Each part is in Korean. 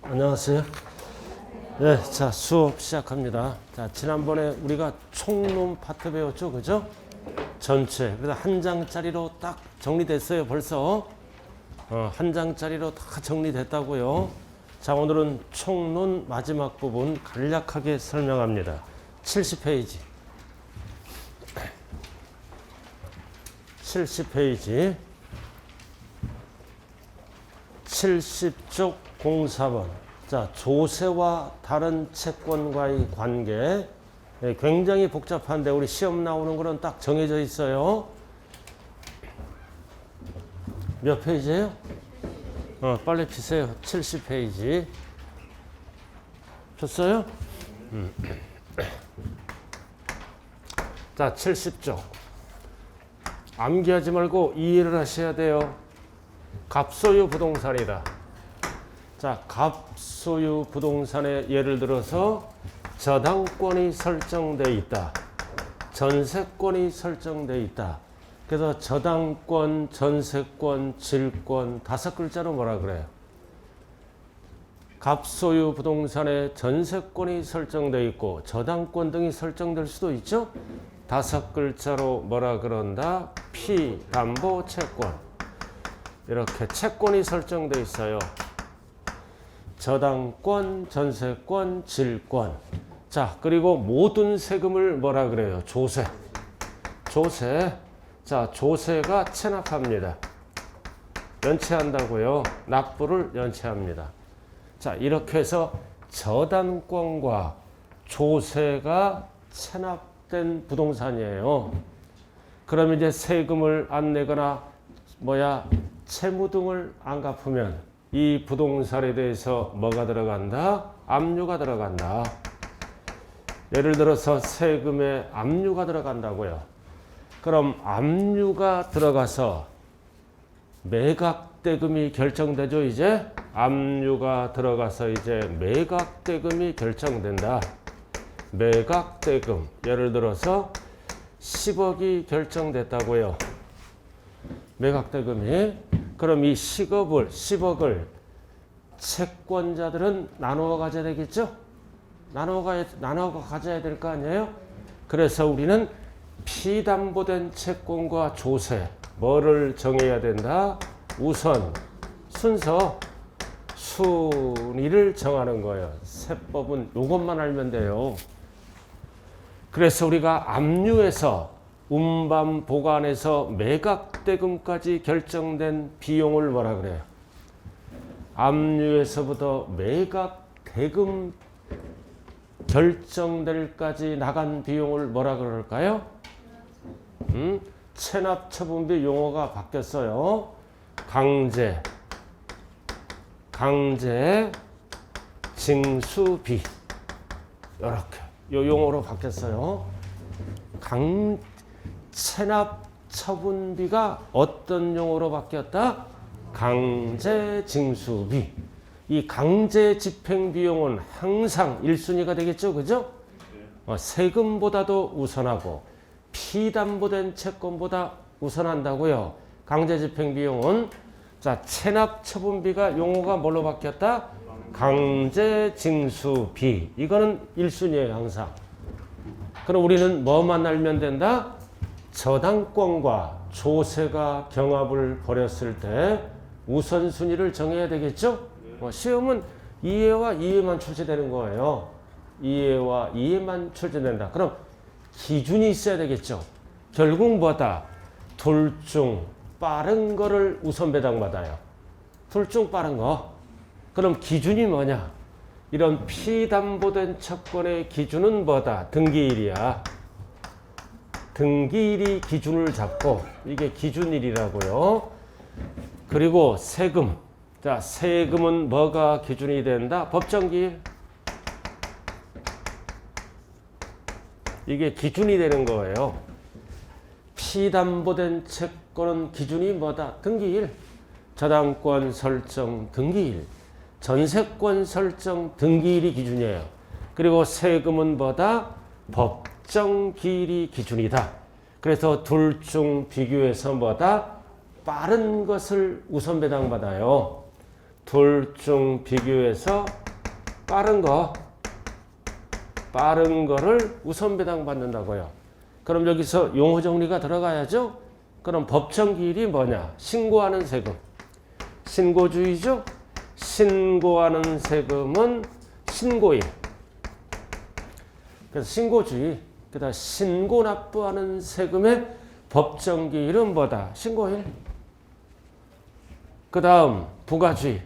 안녕하세요. 네, 자, 수업 시작합니다. 자, 지난번에 우리가 총론 파트 배웠죠, 그죠? 전체. 그래서 한 장짜리로 딱 정리됐어요, 벌써. 한 장짜리로 다 정리됐다고요. 자, 오늘은 총론 마지막 부분 간략하게 설명합니다. 70페이지. 70페이지. 70쪽 04번. 자, 조세와 다른 채권과의 관계. 네, 굉장히 복잡한데 우리 시험 나오는 거는 딱 정해져 있어요. 몇 페이지예요? 빨리 피세요. 70페이지. 폈어요? 자, 70쪽. 암기하지 말고 이해를 하셔야 돼요. 갑소유 부동산이다. 자, 갑소유 부동산에 예를 들어서 저당권이 설정되어 있다. 전세권이 설정되어 있다. 그래서 저당권, 전세권, 질권 다섯 글자로 뭐라 그래요? 갑소유 부동산에 전세권이 설정되어 있고 저당권 등이 설정될 수도 있죠. 다섯 글자로 뭐라 그런다? 피담보 채권. 이렇게 채권이 설정되어 있어요. 저당권, 전세권, 질권. 자, 그리고 모든 세금을 뭐라 그래요? 조세. 조세. 자, 조세가 체납합니다. 연체한다고요. 납부를 연체합니다. 자, 이렇게 해서 저당권과 조세가 체납된 부동산이에요. 그럼 이제 세금을 안 내거나 채무 등을 안 갚으면 이 부동산에 대해서 뭐가 들어간다? 압류가 들어간다. 예를 들어서 세금에 압류가 들어간다고요. 그럼 압류가 들어가서 매각대금이 결정되죠, 이제? 압류가 들어가서 이제 매각대금이 결정된다. 매각대금. 예를 들어서 10억이 결정됐다고요. 매각대금이. 그럼 이 10억을 채권자들은 나누어 가져야 되겠죠? 나누어 가져야 될 거 아니에요? 그래서 우리는 피담보된 채권과 조세, 뭐를 정해야 된다? 우선, 순서, 순위를 정하는 거예요. 세법은 이것만 알면 돼요. 그래서 우리가 압류해서 운반 보관에서 매각대금까지 결정된 비용을 뭐라 그래요? 압류에서부터 매각대금 결정될까지 나간 비용을 뭐라 그럴까요? 체납처분비 용어가 바뀌었어요. 강제 징수비. 이렇게 요 용어로 바뀌었어요. 체납처분비가 어떤 용어로 바뀌었다? 강제징수비. 이 강제집행비용은 항상 1순위가 되겠죠, 그죠? 세금보다도 우선하고 피담보된 채권보다 우선한다고요. 강제집행비용은. 자, 체납처분비가 용어가 뭘로 바뀌었다? 강제징수비. 이거는 1순위예요, 항상. 그럼 우리는 뭐만 알면 된다? 저당권과 조세가 경합을 벌였을 때 우선순위를 정해야 되겠죠? 시험은 이해와 이해만 출제되는 거예요. 이해와 이해만 출제된다. 그럼 기준이 있어야 되겠죠? 결국 뭐다? 둘 중 빠른 거를 우선 배당받아요. 둘 중 빠른 거. 그럼 기준이 뭐냐? 이런 피담보된 채권의 기준은 뭐다? 등기일이야. 등기일이 기준을 잡고 이게 기준일이라고요. 그리고 세금. 자, 세금은 뭐가 기준이 된다? 법정기일. 이게 기준이 되는 거예요. 피담보된 채권은 기준이 뭐다? 등기일. 저당권 설정 등기일. 전세권 설정 등기일이 기준이에요. 그리고 세금은 뭐다? 법정기일이 기준이다. 그래서 둘 중 비교해서 뭐다? 빠른 것을 우선 배당받아요. 둘 중 비교해서 빠른 거를 우선 배당받는다고요. 그럼 여기서 용어 정리가 들어가야죠. 그럼 법정기일이 뭐냐? 신고하는 세금. 신고주의죠. 신고하는 세금은 신고일. 그래서 신고주의. 그다음 신고 납부하는 세금의 법정기일은 뭐다? 신고일. 그 다음 부가주의.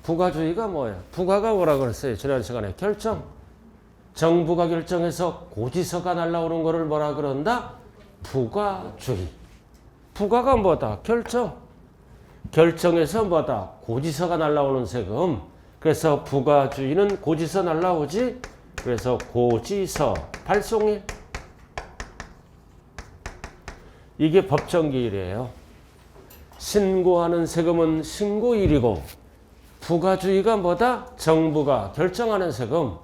부가주의가 뭐예요? 부가가 뭐라 그랬어요? 지난 시간에 결정. 정부가 결정해서 고지서가 날라오는 거를 뭐라 그런다? 부가주의. 부가가 뭐다? 결정. 결정해서 뭐다? 고지서가 날라오는 세금. 그래서 부가주의는 고지서 날라오지. 그래서 고지서 발송일. 이게 법정기일이에요. 신고하는 세금은 신고일이고 부가주의가 뭐다? 정부가 결정하는 세금.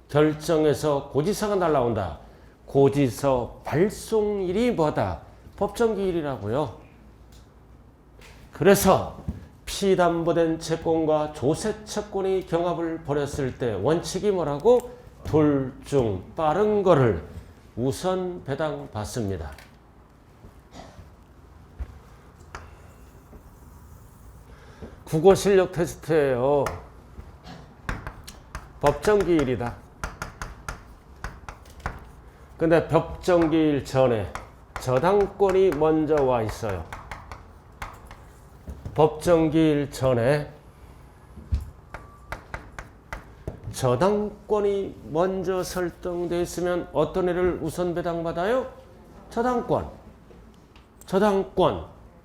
결정해서 고지서가 날라온다. 고지서 발송일이 뭐다? 법정기일이라고요. 그래서 피담보된 채권과 조세 채권이 경합을 벌였을 때 원칙이 뭐라고? 둘 중 빠른 거를 우선 배당받습니다. 국어 실력 테스트예요. 법정기일이다. 근데 법정기일 전에 저당권이 먼저 와 있어요. 법정기일 전에 저당권이 먼저 설정되어 있으면 어떤 애를 우선 배당받아요? 저당권.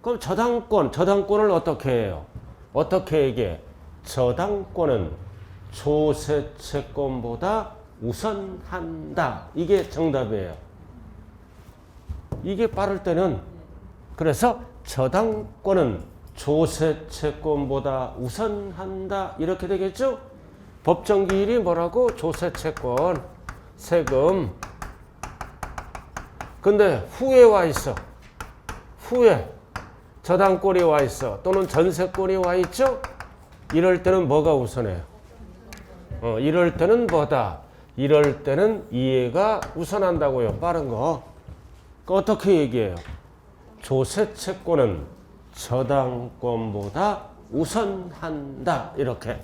그럼 저당권을 어떻게 해요? 어떻게 얘기해? 저당권은 조세 채권보다 우선한다. 이게 정답이에요. 이게 빠를 때는 그래서 저당권은 조세 채권보다 우선한다. 이렇게 되겠죠? 법정기일이 뭐라고? 조세 채권, 세금. 근데 후에 와 있어. 후에 저당권이 와 있어. 또는 전세권이 와 있죠? 이럴 때는 뭐가 우선해요? 이럴 때는 뭐다? 이럴 때는 이해가 우선한다고요. 빠른 거. 어떻게 얘기해요? 조세 채권은 저당권보다 우선한다. 이렇게.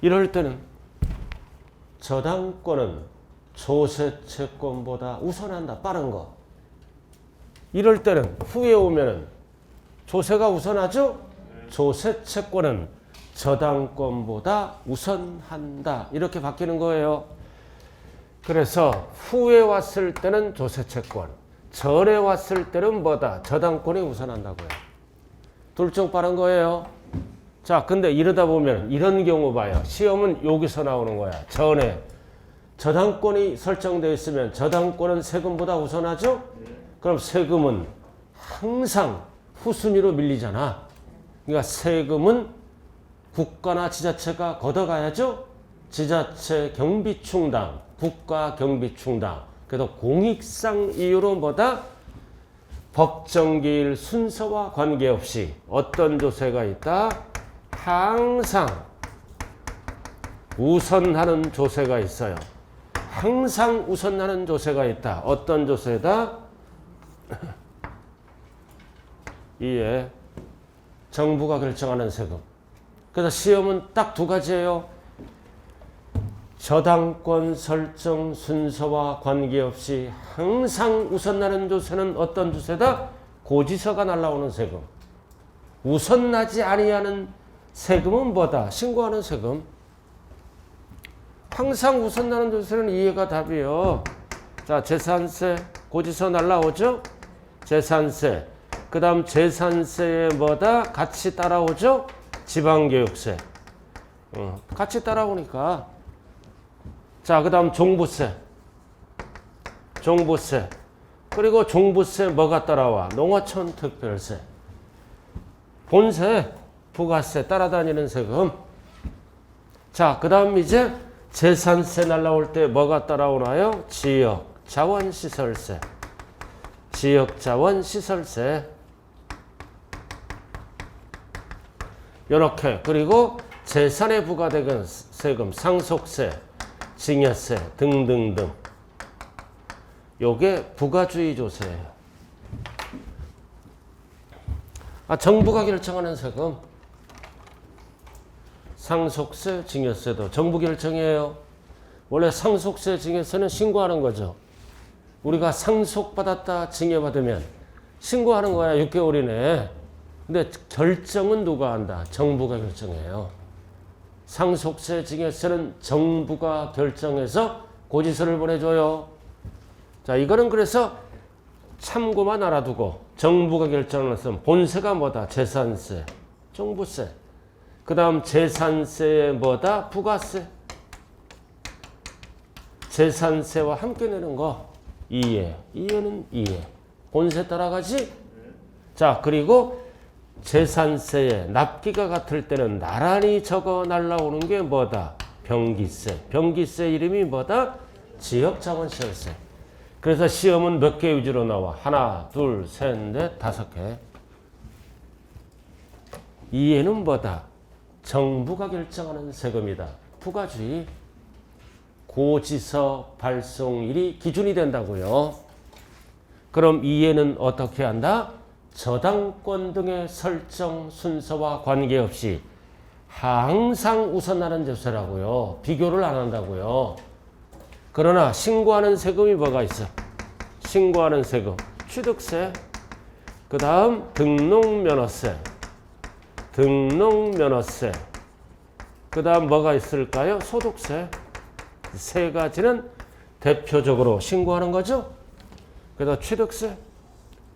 이럴 때는 저당권은 조세 채권보다 우선한다. 빠른 거. 이럴 때는 후에 오면은 조세가 우선하죠? 조세 채권은 저당권보다 우선한다. 이렇게 바뀌는 거예요. 그래서 후에 왔을 때는 조세 채권, 전에 왔을 때는 뭐다? 저당권이 우선한다고요. 둘 중 빠른 거예요. 자, 근데 이러다 보면 이런 경우 봐요. 시험은 여기서 나오는 거야. 전에 저당권이 설정되어 있으면 저당권은 세금보다 우선하죠? 그럼 세금은 항상 후순위로 밀리잖아. 그러니까 세금은 국가나 지자체가 걷어가야죠. 지자체 경비 충당, 국가 경비 충당. 그래서 공익상 이유로 뭐다? 법정기일 순서와 관계없이 어떤 조세가 있다? 항상 우선하는 조세가 있어요. 항상 우선하는 조세가 있다. 어떤 조세다? 이에 정부가 결정하는 세금. 그래서 시험은 딱 두 가지예요. 저당권 설정 순서와 관계없이 항상 우선나는 조세는 어떤 조세다? 고지서가 날라오는 세금. 우선나지 아니하는 세금은 뭐다? 신고하는 세금. 항상 우선나는 조세는 이해가 답이요. 자, 재산세 고지서 날라오죠? 재산세. 그 다음 재산세에 뭐다? 같이 따라오죠? 지방교육세. 같이 따라오니까. 자, 그 다음 종부세. 종부세. 그리고 종부세 뭐가 따라와? 농어촌 특별세. 본세, 부가세 따라다니는 세금. 자, 그 다음 이제 재산세 날라올 때 뭐가 따라오나요? 지역, 자원시설세. 지역자원 시설세. 요렇게. 그리고 재산에 부과되는 세금, 상속세, 증여세 등등등. 요게 부가주의 조세예요. 정부가 결정하는 세금. 상속세, 증여세도 정부 결정이에요. 원래 상속세, 증여세는 신고하는 거죠. 우리가 상속받았다, 증여받으면 신고하는 거야. 6개월 이내에. 근데 결정은 누가 한다? 정부가 결정해요. 상속세, 증여세는 정부가 결정해서 고지서를 보내줘요. 자, 이거는 그래서 참고만 알아두고 정부가 결정을 했으면 본세가 뭐다? 재산세, 종부세. 그 다음 재산세에 뭐다? 부가세. 재산세와 함께 내는 거 이해. 이해는 이해. 본세 따라가지? 자, 그리고 재산세에 납기가 같을 때는 나란히 적어 날라오는 게 뭐다? 병기세. 병기세 이름이 뭐다? 지역자원시설세. 그래서 시험은 몇 개 위주로 나와? 하나, 둘, 셋, 넷, 5개. 이해는 뭐다? 정부가 결정하는 세금이다. 부가주의. 고지서 발송일이 기준이 된다고요. 그럼 이해는 어떻게 한다? 저당권 등의 설정 순서와 관계없이 항상 우선하는 조세라고요. 비교를 안 한다고요. 그러나 신고하는 세금이 뭐가 있어? 신고하는 세금. 취득세. 그 다음 등록면허세. 등록면허세. 그 다음 뭐가 있을까요? 소득세. 세 가지는 대표적으로 신고하는 거죠. 그래서 취득세,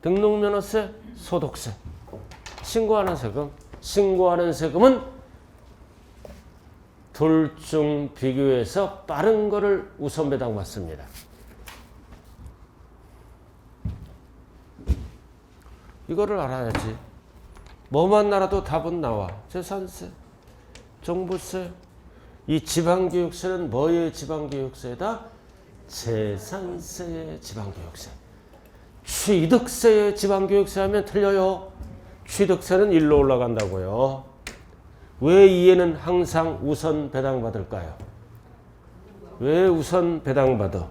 등록면허세, 소득세. 신고하는 세금. 신고하는 세금은 둘 중 비교해서 빠른 거를 우선 배당받습니다. 이거를 알아야지. 뭐만 알아도 답은 나와. 재산세, 종부세. 이 지방교육세는 뭐의 지방교육세다? 재산세의 지방교육세. 취득세의 지방교육세 하면 틀려요. 취득세는 1로 올라간다고요. 왜 이해는 항상 우선 배당받을까요? 왜 우선 배당받아?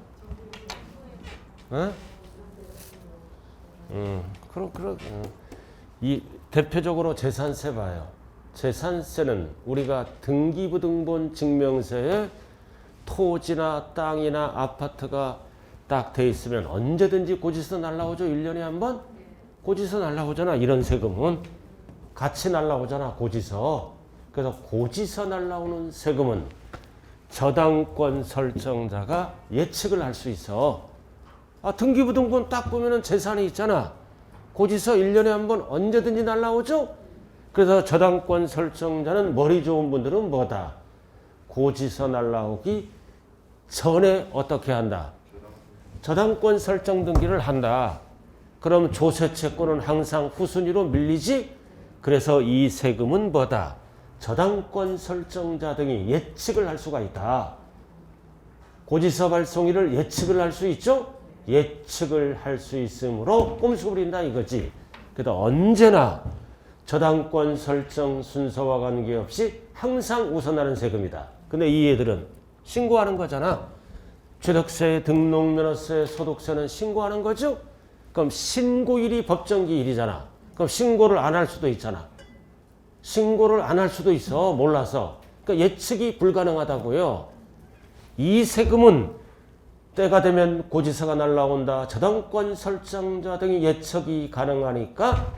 이 대표적으로 재산세 봐요. 재산세는 우리가 등기부등본 증명서에 토지나 땅이나 아파트가 딱 돼 있으면 언제든지 고지서 날라오죠. 1년에 한 번? 고지서 날라오잖아. 이런 세금은 같이 날라오잖아. 고지서. 그래서 고지서 날라오는 세금은 저당권 설정자가 예측을 할 수 있어. 등기부등본 딱 보면은 재산이 있잖아. 고지서 1년에 한 번 언제든지 날라오죠. 그래서 저당권 설정자는 머리 좋은 분들은 뭐다? 고지서 날라오기 전에 어떻게 한다? 저당권 설정 등기를 한다. 그럼 조세채권은 항상 후순위로 밀리지? 그래서 이 세금은 뭐다? 저당권 설정자 등이 예측을 할 수가 있다. 고지서 발송일을 예측을 할 수 있죠? 예측을 할 수 있으므로 꼼수 부린다 이거지. 그래서 언제나 저당권 설정 순서와 관계없이 항상 우선하는 세금이다. 근데 이 애들은 신고하는 거잖아. 취득세, 등록면허세, 소득세는 신고하는 거죠? 그럼 신고일이 법정기일이잖아. 그럼 신고를 안 할 수도 있잖아. 신고를 안 할 수도 있어. 몰라서. 그러니까 예측이 불가능하다고요. 이 세금은 때가 되면 고지서가 날라온다. 저당권 설정자 등의 예측이 가능하니까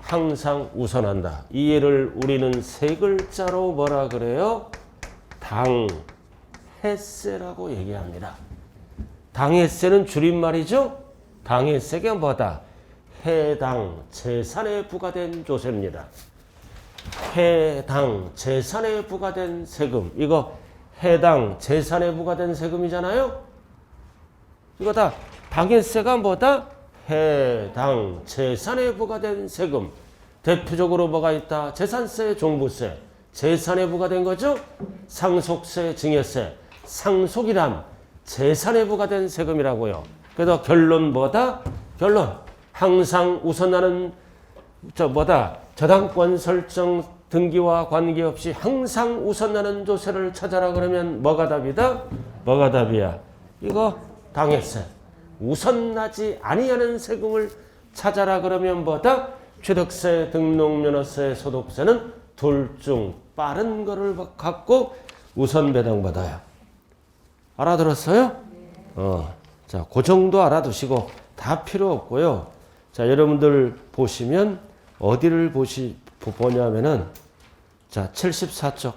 항상 우선한다. 이 예를 우리는 세 글자로 뭐라 그래요? 당해세라고 얘기합니다. 당해세는 줄임말이죠? 당해세가 뭐다? 해당 재산에 부과된 조세입니다. 해당 재산에 부과된 세금. 이거 해당 재산에 부과된 세금이잖아요? 이거 다 당해세가 뭐다? 해당 재산에 부과된 세금. 대표적으로 뭐가 있다? 재산세, 종부세. 재산에 부과된 거죠? 상속세, 증여세. 상속이란 재산에 부과된 세금이라고요. 그래서 결론 뭐다? 결론. 항상 우선하는 저당권 설정 등기와 관계없이 항상 우선하는 조세를 찾아라 그러면 뭐가 답이다? 뭐가 답이야? 이거 당했세. 우선나지 아니하는 세금을 찾아라 그러면 뭐다? 취득세, 등록면허세, 소득세는 둘 중 빠른 거를 갖고 우선 배당받아요. 알아들었어요? 자, 그 정도 알아두시고 다 필요 없고요. 자, 여러분들 보시면 어디를 보냐면은 자, 74쪽.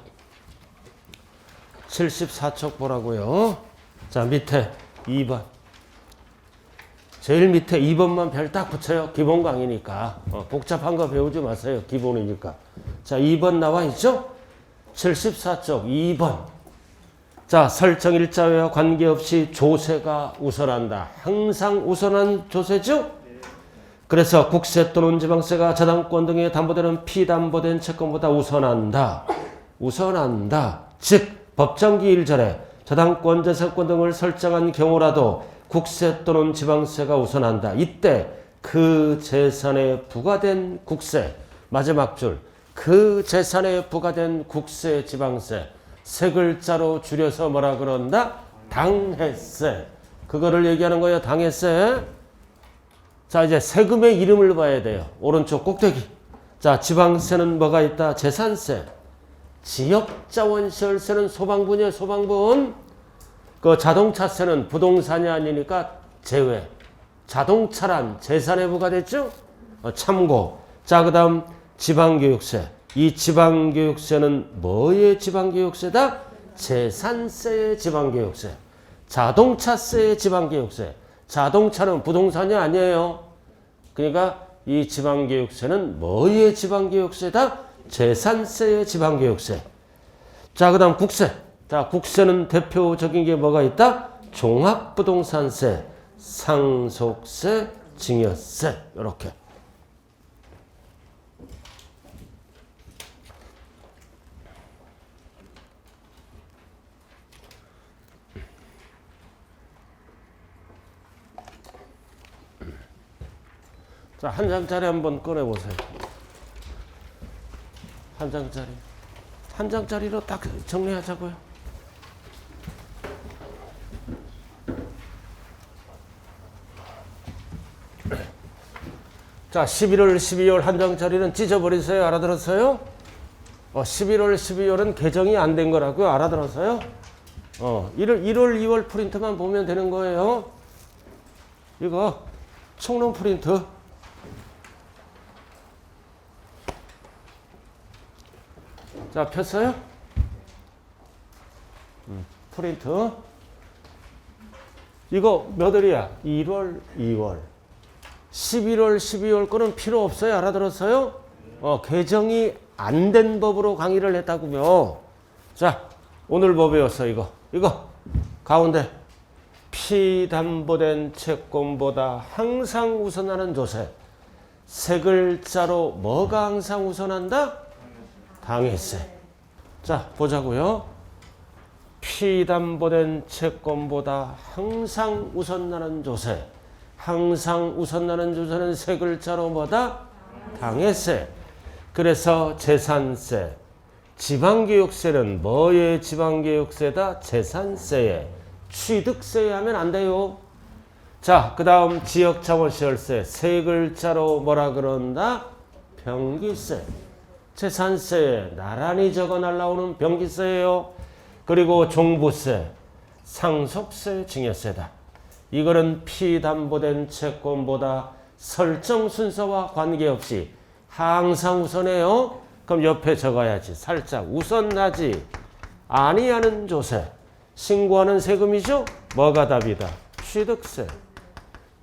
74쪽 보라고요. 자, 밑에 2번. 제일 밑에 2번만 별 딱 붙여요. 기본 강의니까. 복잡한 거 배우지 마세요. 기본이니까. 자, 2번 나와 있죠? 74쪽 2번. 자, 설정 일자와 관계없이 조세가 우선한다. 항상 우선한 조세죠? 그래서 국세 또는 지방세가 저당권 등에 담보되는 피담보된 채권보다 우선한다. 우선한다. 즉 법정기 일전에 저당권, 재산권 등을 설정한 경우라도 국세 또는 지방세가 우선한다. 이때 그 재산에 부과된 국세, 마지막 줄, 그 재산에 부과된 국세, 지방세, 세 글자로 줄여서 뭐라 그런다? 당해세. 그거를 얘기하는 거예요. 당해세. 자, 이제 세금의 이름을 봐야 돼요. 오른쪽 꼭대기. 자, 지방세는 뭐가 있다? 재산세. 지역자원시설세는 소방분이에요. 소방분. 그 자동차세는 부동산이 아니니까 제외. 자동차란 재산에 부과됐죠? 참고. 자, 그 다음 지방교육세. 이 지방교육세는 뭐의 지방교육세다? 재산세의 지방교육세. 자동차세의 지방교육세. 자동차는 부동산이 아니에요. 그러니까 이 지방교육세는 뭐의 지방교육세다? 재산세의 지방교육세. 자, 그 다음 국세. 자, 국세는 대표적인 게 뭐가 있다? 종합부동산세, 상속세, 증여세. 이렇게. 자, 한 장짜리 한번 꺼내보세요. 한 장짜리. 한 장짜리로 딱 정리하자고요. 자, 11월, 12월 한 장짜리는 찢어버리세요. 알아들었어요? 11월, 12월은 개정이 안 된 거라고요. 알아들었어요? 1월, 2월 프린트만 보면 되는 거예요. 이거 총론 프린트. 자, 폈어요? 프린트. 이거 몇 월이야? 1월, 2월. 11월, 12월 거는 필요 없어요. 알아들었어요? 개정이 안 된 법으로 강의를 했다고요. 자, 오늘 뭐 배웠어? 이거 가운데 피담보된 채권보다 항상 우선하는 조세. 세 글자로 뭐가 항상 우선한다? 당해세. 자, 보자고요. 피담보된 채권보다 항상 우선나는 조세. 항상 우선나는 조세는 세 글자로 뭐다? 당해세. 그래서 재산세. 지방교육세는 뭐의 지방교육세다? 재산세에. 취득세에 하면 안 돼요. 자, 그 다음 지역자원시설세. 세 글자로 뭐라 그런다? 병기세. 재산세에 나란히 적어 날라오는 병기세예요. 그리고 종부세, 상속세, 증여세다. 이거는 피담보된 채권보다 설정 순서와 관계없이 항상 우선해요. 그럼 옆에 적어야지. 살짝 우선나지 아니하는 조세. 신고하는 세금이죠? 뭐가 답이다? 취득세.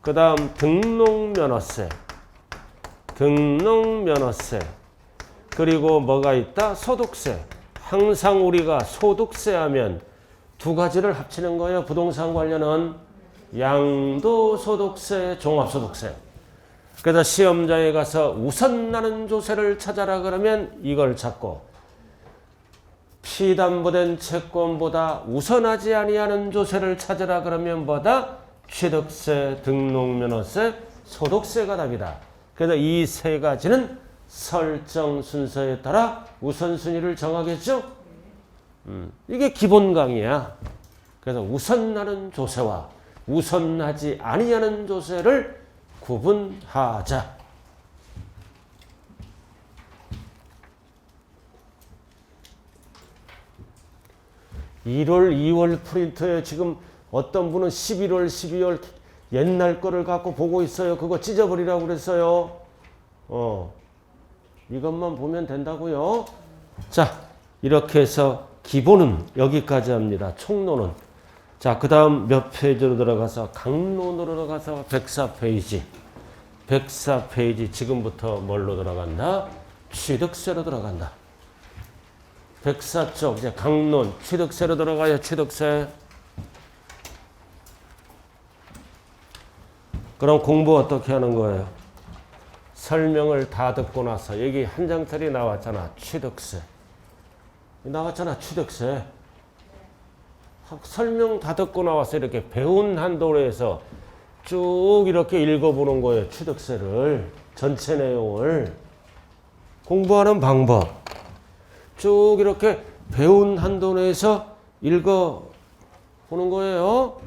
그 다음 등록면허세. 등록면허세. 그리고 뭐가 있다? 소득세. 항상 우리가 소득세 하면 두 가지를 합치는 거예요. 부동산 관련은 양도소득세, 종합소득세. 그래서 시험장에 가서 우선 나는 조세를 찾아라 그러면 이걸 찾고 피담보된 채권보다 우선하지 아니하는 조세를 찾으라 그러면 뭐다? 취득세, 등록면허세, 소득세가 답이다. 그래서 이 세 가지는 설정 순서에 따라 우선순위를 정하겠죠? 이게 기본 강의야. 그래서 우선하는 조세와 우선하지 아니하는 조세를 구분하자. 1월, 2월 프린터에 지금 어떤 분은 11월, 12월 옛날 거를 갖고 보고 있어요. 그거 찢어버리라고 그랬어요. 이것만 보면 된다고요. 자, 이렇게 해서 기본은 여기까지 합니다. 총론은. 자, 그 다음 몇 페이지로 들어가서 강론으로 들어가서 104페이지. 104페이지 지금부터 뭘로 들어간다? 취득세로 들어간다. 104쪽 이제 강론 취득세로 들어가요. 취득세. 그럼 공부 어떻게 하는 거예요? 설명을 다 듣고 나서 여기 한 장짜리 나왔잖아. 취득세. 나왔잖아. 취득세. 설명 다 듣고 나와서 이렇게 배운 한도로 쭉 이렇게 읽어보는 거예요. 취득세를. 전체 내용을. 공부하는 방법. 쭉 이렇게 배운 한도 내에서 읽어보는 거예요.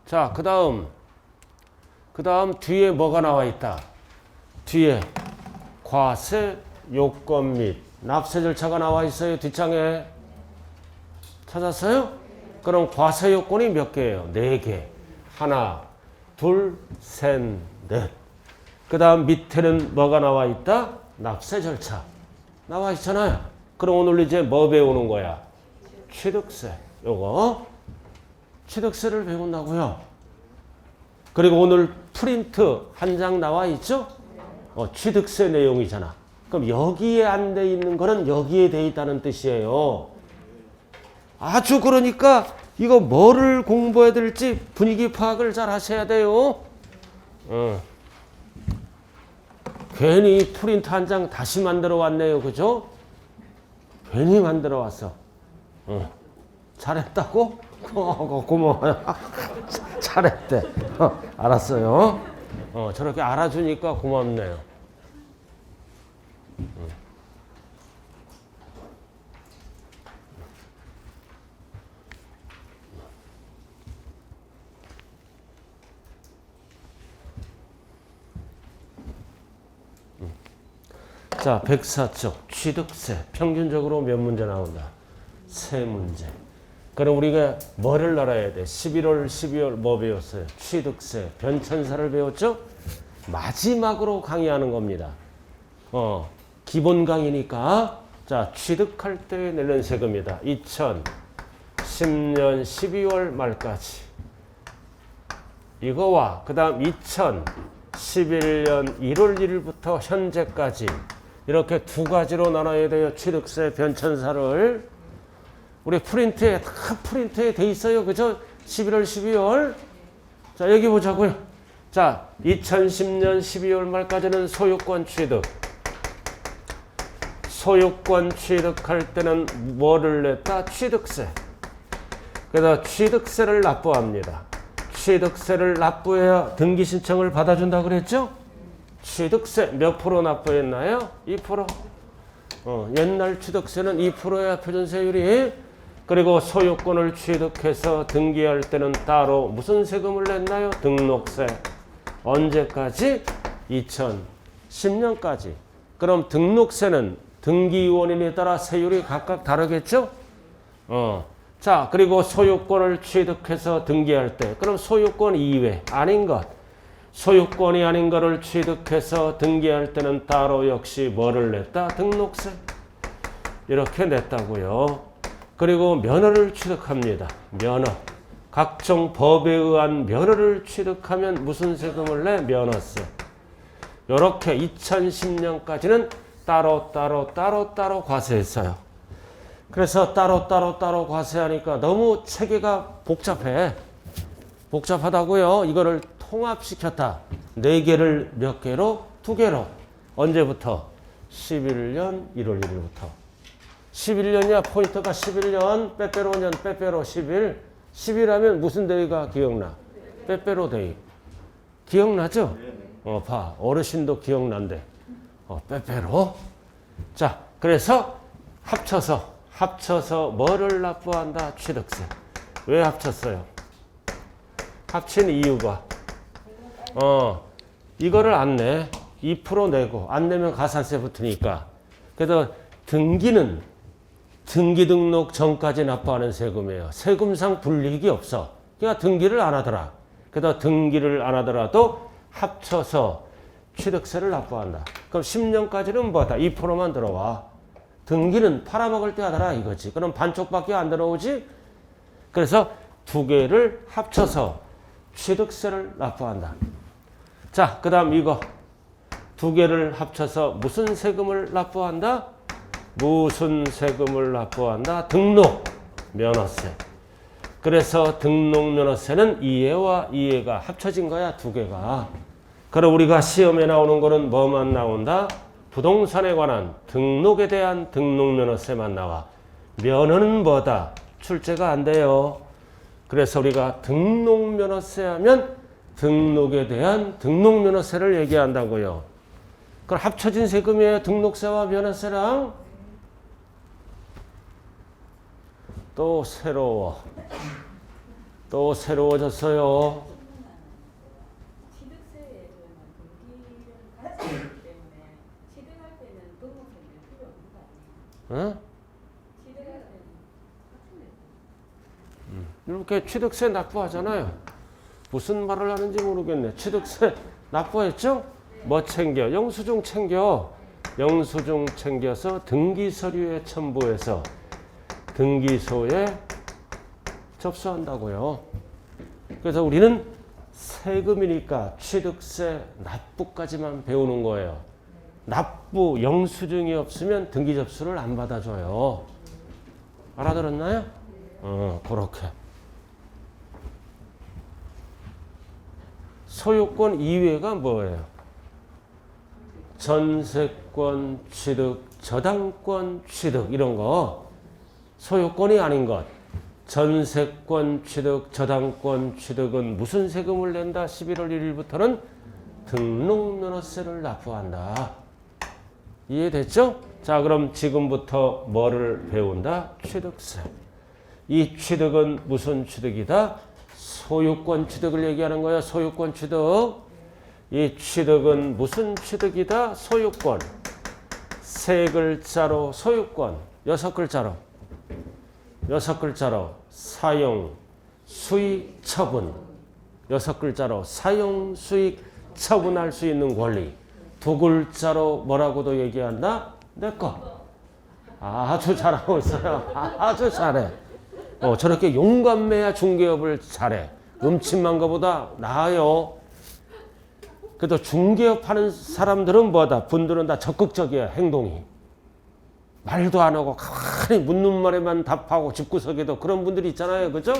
자, 그 다음 뒤에 뭐가 나와 있다? 뒤에 과세 요건 및 납세 절차가 나와 있어요. 뒷장에. 찾았어요? 그럼 과세 요건이 몇 개예요? 4개. 하나, 둘, 셋, 넷. 그 다음 밑에는 뭐가 나와 있다? 납세 절차. 나와 있잖아요. 그럼 오늘 이제 뭐 배우는 거야? 취득세. 요거. 취득세를 배운다고요. 그리고 오늘 프린트 한 장 나와 있죠? 취득세 내용이잖아. 그럼 여기에 안 돼 있는 거는 여기에 돼 있다는 뜻이에요. 아주 그러니까 이거 뭐를 공부해야 될지 분위기 파악을 잘 하셔야 돼요. 괜히 프린트 한 장 다시 만들어 왔네요. 그죠? 괜히 만들어 왔어. 잘했다고? 고마워요. 잘했대. 알았어요. 저렇게 알아주니까 고맙네요. 자, 104쪽 취득세 평균적으로 몇 문제 나온다? 3문제. 그럼 우리가 뭐를 알아야 돼? 11월, 12월 뭐 배웠어요? 취득세, 변천사를 배웠죠? 마지막으로 강의하는 겁니다. 기본 강의니까. 자, 취득할 때 내는 세금이다. 2010년 12월 말까지. 이거와 그 다음 2011년 1월 1일부터 현재까지. 이렇게 두 가지로 나눠야 돼요. 취득세, 변천사를. 우리 프린트에 돼 있어요. 그죠? 11월, 12월. 자, 여기 보자고요. 자, 2010년 12월 말까지는 소유권 취득. 소유권 취득할 때는 뭐를 냈다? 취득세. 그래서 취득세를 납부합니다. 취득세를 납부해야 등기 신청을 받아준다 그랬죠? 취득세 몇 프로 납부했나요? 2%. 옛날 취득세는 2%야 표준세율이. 그리고 소유권을 취득해서 등기할 때는 따로 무슨 세금을 냈나요? 등록세. 언제까지? 2010년까지. 그럼 등록세는 등기원인에 따라 세율이 각각 다르겠죠? 자, 그리고 소유권을 취득해서 등기할 때, 그럼 소유권 이외 아닌 것, 소유권이 아닌 것을 취득해서 등기할 때는 따로 역시 뭐를 냈다? 등록세. 이렇게 냈다고요. 그리고 면허를 취득합니다. 면허. 각종 법에 의한 면허를 취득하면 무슨 세금을 내? 면허세. 이렇게 2010년까지는 따로 과세했어요. 그래서 따로 과세하니까 너무 체계가 복잡해. 복잡하다고요. 이거를 통합시켰다. 4개를 몇 개로? 2개로. 언제부터? 11년 1월 1일부터. 11년이야. 포인트가 11년. 빼빼로 년 빼빼로 11. 10일 하면 무슨 대위가 기억나? 빼빼로 데이. 기억나죠? 봐. 어르신도 기억난대. 빼빼로. 자, 그래서 합쳐서 뭐를 납부한다? 취득세. 왜 합쳤어요? 합친 이유가 이거를 안 내. 2% 내고 안 내면 가산세 붙으니까. 그래서 등기는 등기 등록 전까지 납부하는 세금이에요. 세금상 불이익이 없어. 그러니까 등기를 안 하더라. 그래서 등기를 안 하더라도 합쳐서 취득세를 납부한다. 그럼 10년까지는 뭐다? 2%만 들어와. 등기는 팔아먹을 때 하더라 이거지. 그럼 반쪽밖에 안 들어오지? 그래서 두 개를 합쳐서 취득세를 납부한다. 자, 그 다음 이거 두 개를 합쳐서 무슨 세금을 납부한다? 무슨 세금을 납부한다? 등록 면허세. 그래서 등록 면허세는 이해와 이해가 합쳐진 거야, 두 개가. 그럼 우리가 시험에 나오는 거는 뭐만 나온다? 부동산에 관한 등록에 대한 등록 면허세만 나와. 면허는 뭐다? 출제가 안 돼요. 그래서 우리가 등록 면허세 하면 등록에 대한 등록 면허세를 얘기한다고요. 그럼 합쳐진 세금이에요. 등록세와 면허세랑. 또 새로워졌어요. 취득세에 등기를 같이 하기 때문에 취득할 때는 등록세는 필요 없는 거 아니에요? 응? 취득할 때는 같은 데 이렇게 취득세 납부하잖아요. 무슨 말을 하는지 모르겠네. 취득세 납부했죠? 뭐 챙겨? 영수증 챙겨. 영수증 챙겨서 등기서류에 첨부해서 등기소에 접수한다고요. 그래서 우리는 세금이니까 취득세 납부까지만 배우는 거예요. 납부 영수증이 없으면 등기 접수를 안 받아줘요. 알아들었나요? 그렇게. 소유권 이외가 뭐예요? 전세권 취득, 저당권 취득 이런 거. 소유권이 아닌 것. 전세권 취득, 저당권 취득은 무슨 세금을 낸다? 11월 1일부터는 등록면허세를 납부한다. 이해됐죠? 자, 그럼 지금부터 뭐를 배운다? 취득세. 이 취득은 무슨 취득이다? 소유권 취득을 얘기하는 거야. 소유권 취득. 이 취득은 무슨 취득이다? 소유권. 세 글자로 소유권. 6글자로. 6글자로 사용, 수익, 처분. 6글자로 사용, 수익, 처분할 수 있는 권리. 2글자로 뭐라고도 얘기한다? 내 거. 아주 잘하고 있어요. 아주 잘해. 저렇게 용감해야 중개업을 잘해. 음침한 것보다 나아요. 그래도 중개업 하는 사람들은 뭐다? 분들은 다 적극적이야, 행동이. 말도 안 하고 가만히 묻는 말에만 답하고 집구석에도 그런 분들이 있잖아요. 그죠?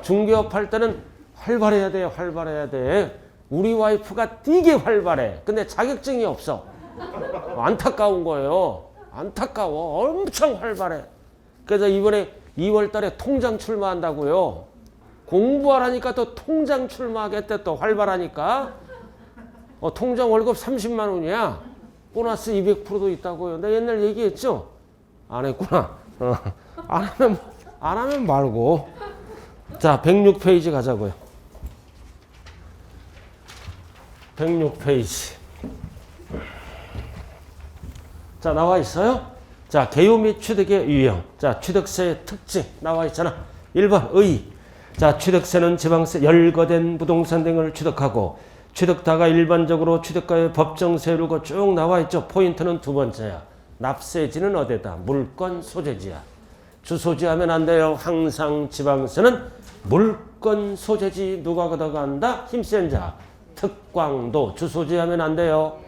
중개업 할 때는 활발해야 돼요. 활발해야 돼. 우리 와이프가 되게 활발해. 근데 자격증이 없어. 안타까운 거예요. 안타까워. 엄청 활발해. 그래서 이번에 2월 달에 통장 출마한다고요. 공부하라니까 또 통장 출마하겠대. 또 활발하니까. 통장 월급 30만 원이야. 보너스 200%도 있다고요. 나 옛날 얘기했죠? 안 했구나. 안 하면 말고. 자, 106페이지 가자고요. 106페이지. 자, 나와 있어요? 자, 개요 및 취득의 유형. 자, 취득세의 특징 나와 있잖아. 1번 의. 자, 취득세는 지방세, 열거된 부동산 등을 취득하고 취득다가 일반적으로 취득가의 법정 세율고 쭉 나와 있죠. 포인트는 두 번째야. 납세지는 어디다? 물건 소재지야. 주소지 하면 안 돼요. 항상 지방세는 물건 소재지. 누가 걷어간다? 힘센 자. 특광도. 주소지 하면 안 돼요.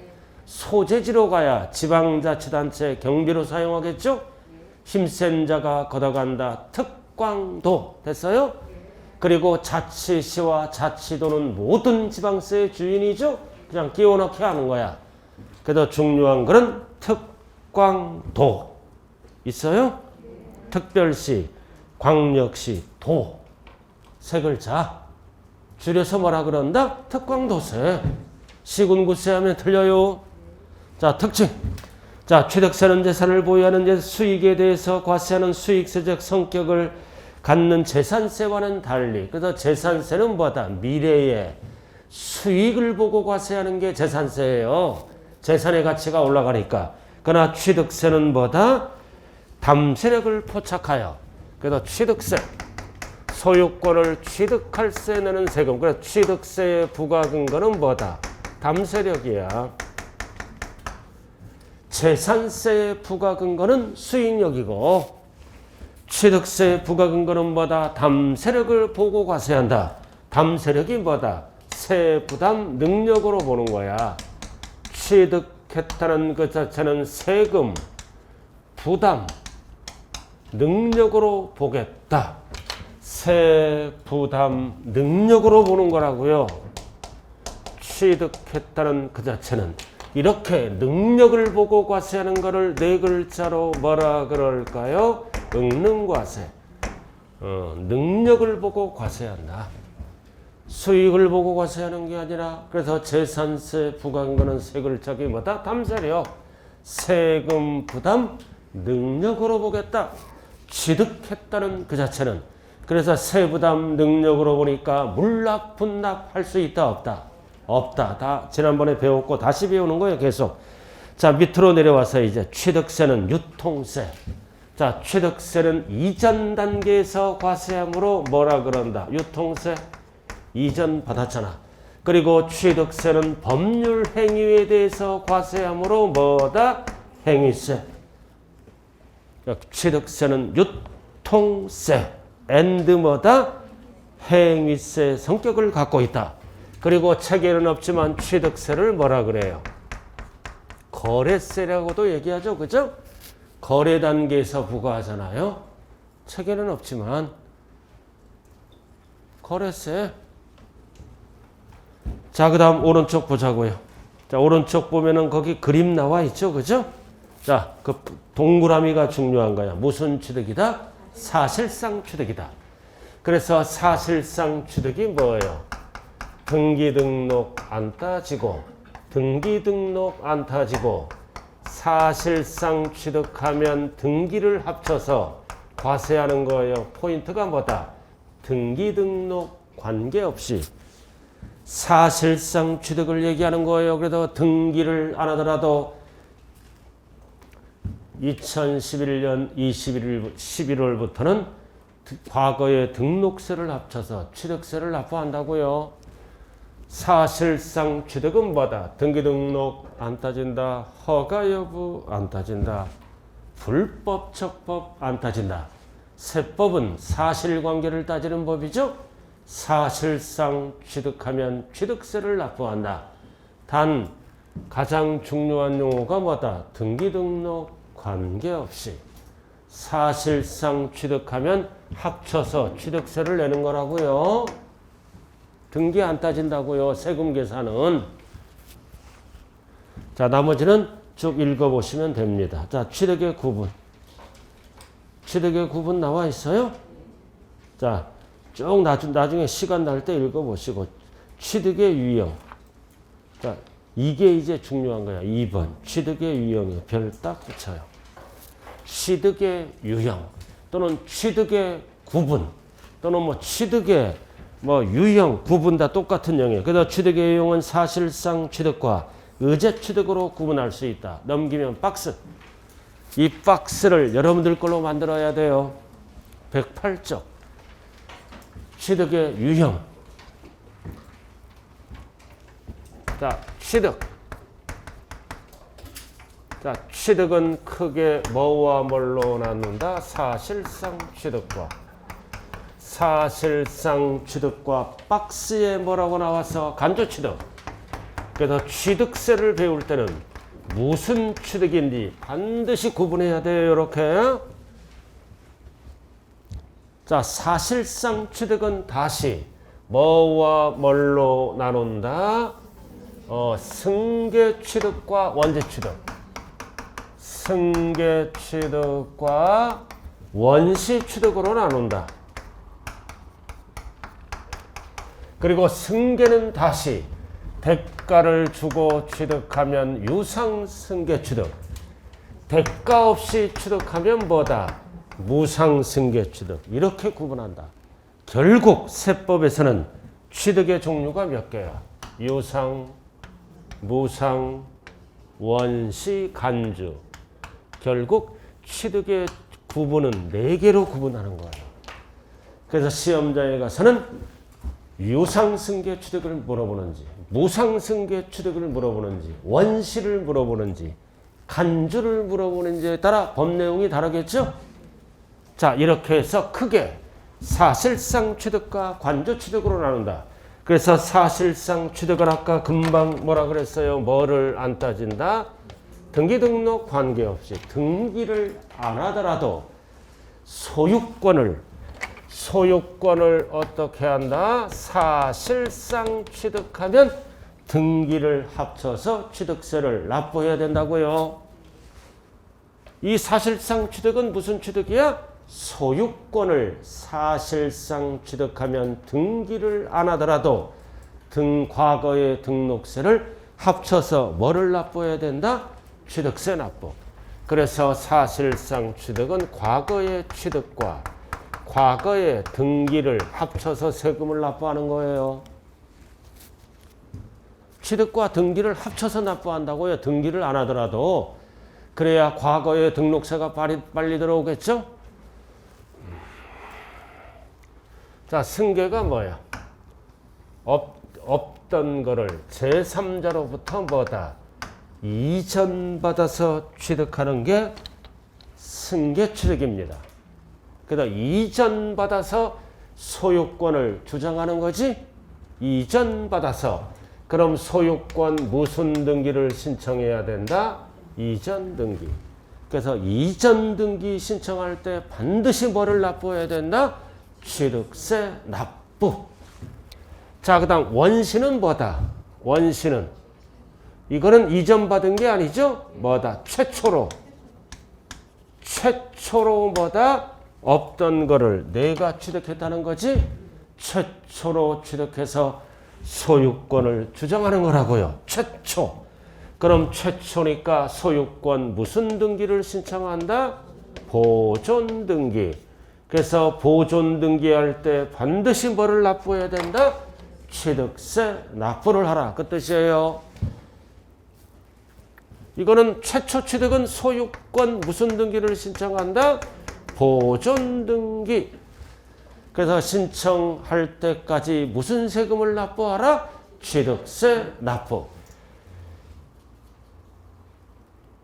소재지로 가야 지방자치단체 경비로 사용하겠죠? 힘센 자가 걷어간다. 특광도. 됐어요? 그리고 자치시와 자치도는 모든 지방세의 주인이죠? 그냥 끼워넣게 하는 거야. 그래도 중요한 거는 특광도. 있어요? 특별시, 광역시, 도. 세 글자. 줄여서 뭐라 그런다? 특광도세. 시군구세 하면 틀려요. 자, 특징. 자, 취득세는 재산을 보유하는 수익에 대해서 과세하는 수익세적 성격을 갖는 재산세와는 달리, 그래서 재산세는 뭐다? 미래의 수익을 보고 과세하는 게 재산세예요. 재산의 가치가 올라가니까. 그러나 취득세는 뭐다? 담세력을 포착하여. 그래서 취득세, 소유권을 취득할 때 내는 세금. 그래서 취득세의 부과 근거는 뭐다? 담세력이야. 재산세의 부과 근거는 수익력이고, 취득세의 부과 근거는 뭐다? 담세력을 보고 과세한다. 담세력이 뭐다? 세부담 능력으로 보는 거야. 취득했다는 그 자체는 세금, 부담, 능력으로 보겠다. 세부담 능력으로 보는 거라고요. 취득했다는 그 자체는 이렇게 능력을 보고 과세하는 거를 네 글자로 뭐라 그럴까요? 응능과세. 능력을 보고 과세한다. 수익을 보고 과세하는 게 아니라, 그래서 재산세 부과근거는 세 글자기 뭐다? 담세력. 세금 부담 능력으로 보겠다. 취득했다는 그 자체는, 그래서 세부담 능력으로 보니까 물납 분납 할 수 있다 없다? 없다. 다 지난번에 배웠고 다시 배우는 거예요. 계속. 자, 밑으로 내려와서 이제 취득세는 유통세. 자, 취득세는 이전 단계에서 과세함으로 뭐라 그런다? 유통세. 이전 받았잖아. 그리고 취득세는 법률 행위에 대해서 과세함으로 뭐다? 행위세. 취득세는 유통세 and 뭐다? 행위세 성격을 갖고 있다. 그리고 책에는 없지만 취득세를 뭐라 그래요? 거래세라고도 얘기하죠. 그죠? 거래 단계에서 부과하잖아요. 책에는 없지만 거래세. 자, 그 다음 오른쪽 보자고요. 자, 오른쪽 보면은 거기 그림 나와 있죠. 그죠? 자, 그 동그라미가 중요한 거야. 무슨 취득이다? 사실상 취득이다. 그래서 사실상 취득이 뭐예요? 등기 등록 안 따지고, 등기 등록 안 따지고, 사실상 취득하면 등기를 합쳐서 과세하는 거예요. 포인트가 뭐다? 등기 등록 관계없이 사실상 취득을 얘기하는 거예요. 그래도 등기를 안 하더라도 2011년 11월부터는 과거의 등록세를 합쳐서 취득세를 납부한다고요. 사실상 취득은 뭐다? 등기 등록 안 따진다. 허가 여부 안 따진다. 불법 적법 안 따진다. 세법은 사실관계를 따지는 법이죠. 사실상 취득하면 취득세를 납부한다. 단 가장 중요한 용어가 뭐다? 등기 등록 관계없이 사실상 취득하면 합쳐서 취득세를 내는 거라고요. 등기 안 따진다고요. 세금 계산은. 자, 나머지는 쭉 읽어보시면 됩니다. 자, 취득의 구분. 취득의 구분 나와 있어요? 자, 쭉 나중에 시간 날 때 읽어보시고. 취득의 유형. 자, 이게 이제 중요한 거야. 2번. 취득의 유형이에요. 별 딱 붙여요. 취득의 유형. 또는 취득의 구분. 또는 뭐 취득의 유형, 구분 다 똑같은 형이에요. 그래서 취득의 유형은 사실상 취득과 의제 취득으로 구분할 수 있다. 넘기면 박스. 이 박스를 여러분들 걸로 만들어야 돼요. 108쪽. 취득의 유형. 자, 취득. 자, 취득은 크게 뭐와 뭘로 나눈다? 사실상 취득과. 사실상 취득과 박스에 뭐라고 나와서 간접 취득. 그래서 취득세를 배울 때는 무슨 취득인지 반드시 구분해야 돼요. 이렇게. 자, 사실상 취득은 다시 뭐와 뭘로 나눈다? 승계 취득과 원재 취득. 승계 취득과 원시 취득으로 나눈다. 그리고 승계는 다시 대가를 주고 취득하면 유상승계 취득. 대가 없이 취득하면 뭐다? 무상승계 취득. 이렇게 구분한다. 결국 세법에서는 취득의 종류가 몇 개야? 유상, 무상, 원시, 간주. 결국 취득의 구분은 4개로 구분하는 거예요. 그래서 시험장에 가서는 유상승계 취득을 물어보는지, 무상승계 취득을 물어보는지, 원시를 물어보는지, 간주를 물어보는지에 따라 법 내용이 다르겠죠? 자, 이렇게 해서 크게 사실상 취득과 관주 취득으로 나눈다. 그래서 사실상 취득을 아까 금방 뭐라 그랬어요? 뭐를 안 따진다? 등기 등록 관계없이 등기를 안 하더라도 소유권을 어떻게 한다? 사실상 취득하면 등기를 합쳐서 취득세를 납부해야 된다고요. 이 사실상 취득은 무슨 취득이야? 소유권을 사실상 취득하면 등기를 안 하더라도 과거의 등록세를 합쳐서 뭐를 납부해야 된다? 취득세 납부. 그래서 사실상 취득은 과거의 취득과 과거의 등기를 합쳐서 세금을 납부하는 거예요. 취득과 등기를 합쳐서 납부한다고요. 등기를 안 하더라도. 그래야 과거의 등록세가 빨리 들어오겠죠? 자, 승계가 뭐야? 없던 거를 제3자로부터 뭐다? 이전받아서 취득하는 게 승계 취득입니다. 그래서 이전받아서 소유권을 주장하는 거지? 이전받아서. 그럼 소유권 무슨 등기를 신청해야 된다? 이전 등기. 그래서 이전 등기 신청할 때 반드시 뭐를 납부해야 된다? 취득세 납부. 자, 그 다음 원시는 뭐다? 원시는 이거는 이전 받은 게 아니죠? 뭐다? 최초로 뭐다? 없던 거를 내가 취득했다는 거지? 최초로 취득해서 소유권을 주장하는 거라고요. 최초. 그럼 최초니까 소유권 무슨 등기를 신청한다? 보존 등기. 그래서 보존 등기할 때 반드시 뭐를 납부해야 된다? 취득세 납부를 하라. 그 뜻이에요. 이거는 최초 취득은 소유권 무슨 등기를 신청한다? 보존 등기. 그래서 신청할 때까지 무슨 세금을 납부하라? 취득세 납부.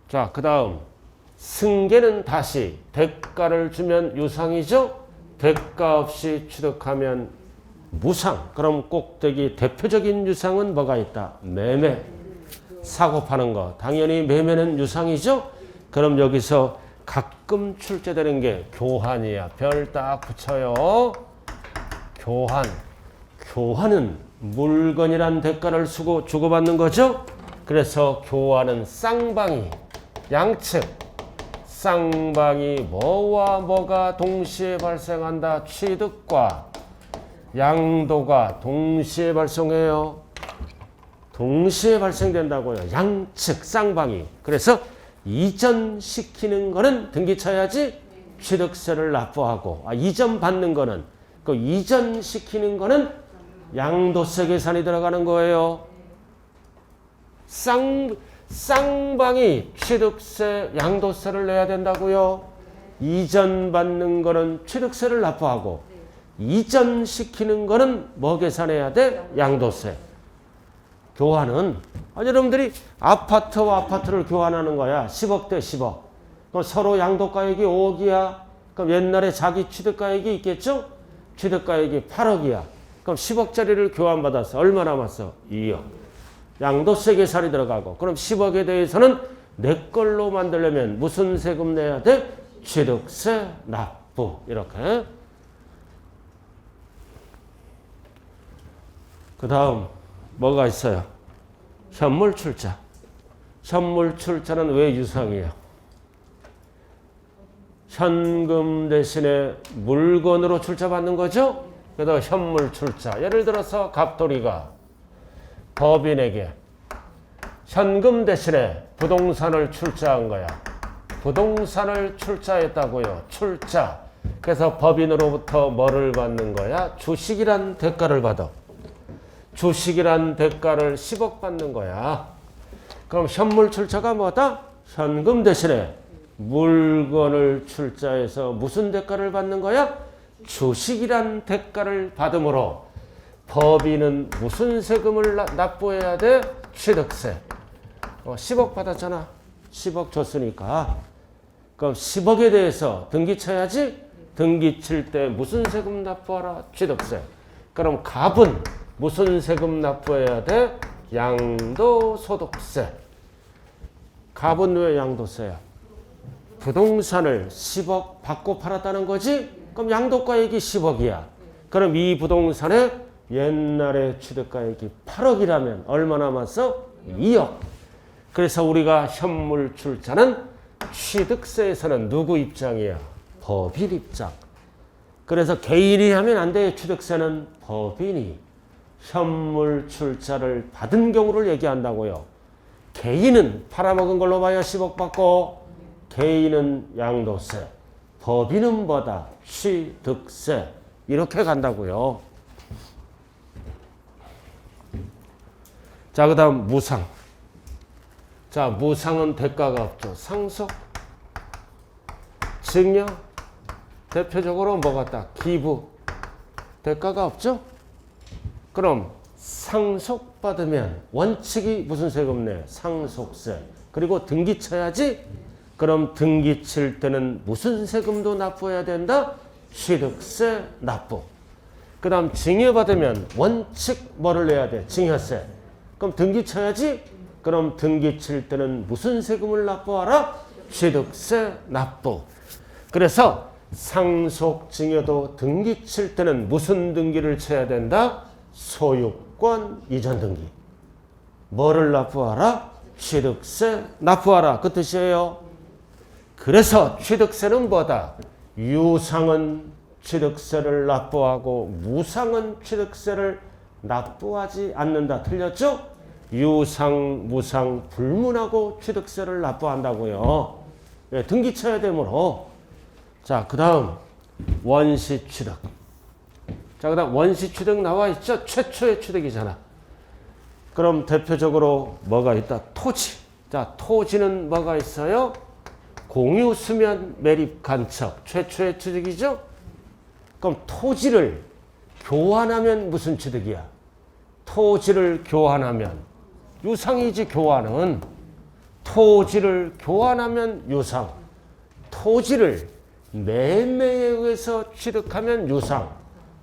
자, 그 다음 승계는 다시 대가를 주면 유상이죠? 대가 없이 취득하면 무상. 그럼 꼭대기 대표적인 유상은 뭐가 있다? 매매. 사고 파는 거. 당연히 매매는 유상이죠? 그럼 여기서 가끔 출제되는 게 교환이야. 별 딱 붙여요. 교환. 교환은 물건이란 대가를 주고받는 거죠? 그래서 교환은 쌍방이, 양측, 쌍방이 뭐와 뭐가 동시에 발생한다? 취득과 양도가 동시에 발생해요. 동시에 발생된다고요. 양측, 쌍방이. 그래서 이전시키는 거는 등기 쳐야지 취득세를 납부하고, 이전 받는 거는, 그 이전시키는 거는 양도세 계산이 들어가는 거예요. 쌍방이 취득세, 양도세를 내야 된다고요. 이전 받는 거는 취득세를 납부하고, 이전시키는 거는 뭐 계산해야 돼? 양도세. 교환은 여러분들이 아파트와 아파트를 교환하는 거야. 10억 대 10억. 그럼 서로 양도가액이 5억이야. 그럼 옛날에 자기 취득가액이 있겠죠? 취득가액이 8억이야. 그럼 10억짜리를 교환받아서 얼마 남았어? 2억. 양도세 계산이 들어가고. 그럼 10억에 대해서는 내 걸로 만들려면 무슨 세금 내야 돼? 취득세 납부. 이렇게. 그 다음 뭐가 있어요? 현물 출자. 현물 출자는 왜 유상이에요? 현금 대신에 물건으로 출자받는 거죠? 그래서 현물 출자. 예를 들어서 갑돌이가 법인에게 현금 대신에 부동산을 출자한 거야. 부동산을 출자했다고요. 출자. 그래서 법인으로부터 뭐를 받는 거야? 주식이란 대가를 받아. 주식이란 대가를 10억 받는 거야. 그럼 현물 출자가 뭐다? 현금 대신에 물건을 출자해서 무슨 대가를 받는 거야? 주식이란 대가를 받음으로 법인은 무슨 세금을 납부해야 돼? 취득세. 10억 받았잖아. 10억 줬으니까. 그럼 10억에 대해서 등기 쳐야지? 등기 칠 때 무슨 세금 납부하라? 취득세. 그럼 갑은 무슨 세금 납부해야 돼? 양도소득세. 갑은 왜 양도세야? 부동산을 10억 받고 팔았다는 거지? 그럼 양도가액이 10억이야. 그럼 이 부동산의 옛날에 취득가액이 8억이라면 얼마 남았어? 2억. 그래서 우리가 현물 출자는 취득세에서는 누구 입장이야? 법인 입장. 그래서 개인이 하면 안 돼. 취득세는 법인이 현물 출자를 받은 경우를 얘기한다고요. 개인은 팔아먹은 걸로 봐야 10억 받고 개인은 양도세, 법인은 뭐다? 취득세. 이렇게 간다고요. 자, 그 다음 무상. 자, 무상은 대가가 없죠. 상속, 증여, 대표적으로 뭐 같다? 기부. 대가가 없죠? 그럼 상속받으면 원칙이 무슨 세금 내? 상속세. 그리고 등기 쳐야지? 그럼 등기 칠 때는 무슨 세금도 납부해야 된다? 취득세 납부. 그 다음 증여받으면 원칙 뭐를 내야 돼? 증여세. 그럼 등기 쳐야지? 그럼 등기 칠 때는 무슨 세금을 납부하라? 취득세 납부. 그래서 상속 증여도 등기 칠 때는 무슨 등기를 쳐야 된다? 소유권 이전 등기. 뭐를 납부하라? 취득세 납부하라. 그 뜻이에요. 그래서 취득세는 뭐다? 유상은 취득세를 납부하고 무상은 취득세를 납부하지 않는다. 틀렸죠? 유상, 무상 불문하고 취득세를 납부한다고요. 예, 등기 쳐야 되므로. 자, 그 다음 원시 취득. 자, 그 다음 원시 취득 나와 있죠? 최초의 취득이잖아. 그럼 대표적으로 뭐가 있다? 토지. 자, 토지는 뭐가 있어요? 공유, 수면, 매립, 간척. 최초의 취득이죠? 그럼 토지를 교환하면 무슨 취득이야? 토지를 교환하면 유상이지. 교환은 토지를 교환하면 유상. 토지를 매매에 의해서 취득하면 유상.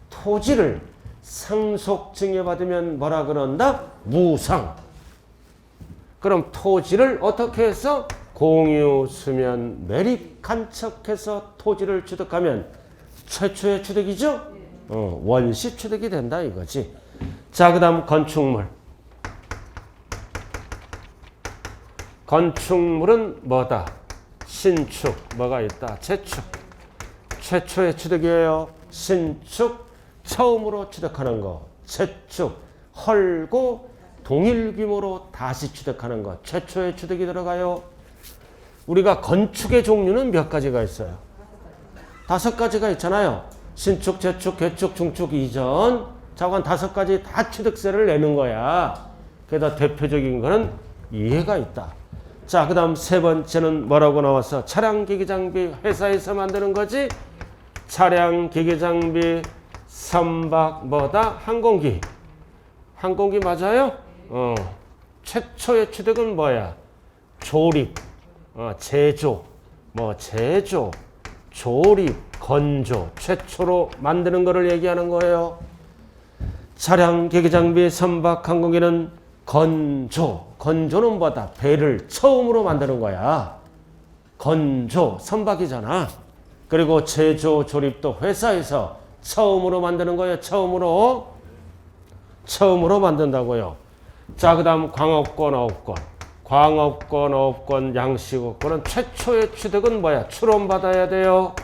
토지를 상속 증여받으면 뭐라 그런다? 무상. 그럼 토지를 어떻게 해서 공유, 수면, 매립, 간척해서 토지를 취득하면 최초의 취득이죠? 원시 취득이 된다 이거지. 자, 그 다음 건축물. 건축물은 뭐다? 신축. 뭐가 있다? 재축. 최초의 취득이에요. 신축. 처음으로 취득하는 거. 재축. 헐고 동일 규모로 다시 취득하는 것. 최초의 취득이 들어가요. 우리가 건축의 종류는 몇 가지가 있어요? 5가지가 있잖아요. 신축, 재축, 개축, 중축, 이전. 자관 5가지 다 취득세를 내는 거야. 그래서 대표적인 거는 이해가 있다. 자, 그 다음 세 번째는 뭐라고 나왔어? 차량, 기기, 장비, 회사에서 만드는 거지? 차량, 기기, 장비, 선박, 뭐다? 항공기. 항공기 맞아요? 최초의 취득은 뭐야? 조립, 제조, 제조, 조립, 건조. 최초로 만드는 거를 얘기하는 거예요. 차량, 기기, 장비, 선박, 항공기는 건조. 건조는 뭐다? 배를 처음으로 만드는 거야. 건조, 선박이잖아. 그리고 제조, 조립도 회사에서 처음으로 만드는 거예요. 처음으로 만든다고요. 자, 그 다음 광업권, 어업권. 광업권, 어업권, 양식업권은 최초의 취득은 뭐야? 출원받아야 돼요.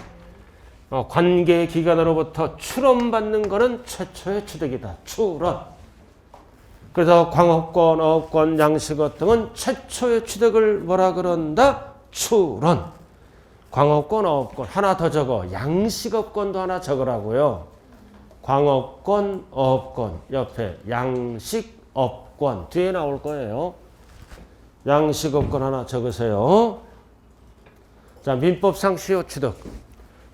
관계 기관으로부터 출원받는 거는 최초의 취득이다. 출원. 그래서 광업권, 어업권, 양식업 등은 최초의 취득을 뭐라 그런다? 출원. 광업권, 어업권 하나 더 적어. 양식업권도 하나 적으라고요. 광업권, 어업권 옆에 양식업권 뒤에 나올 거예요. 양식업권 하나 적으세요. 자, 민법상 시효 취득.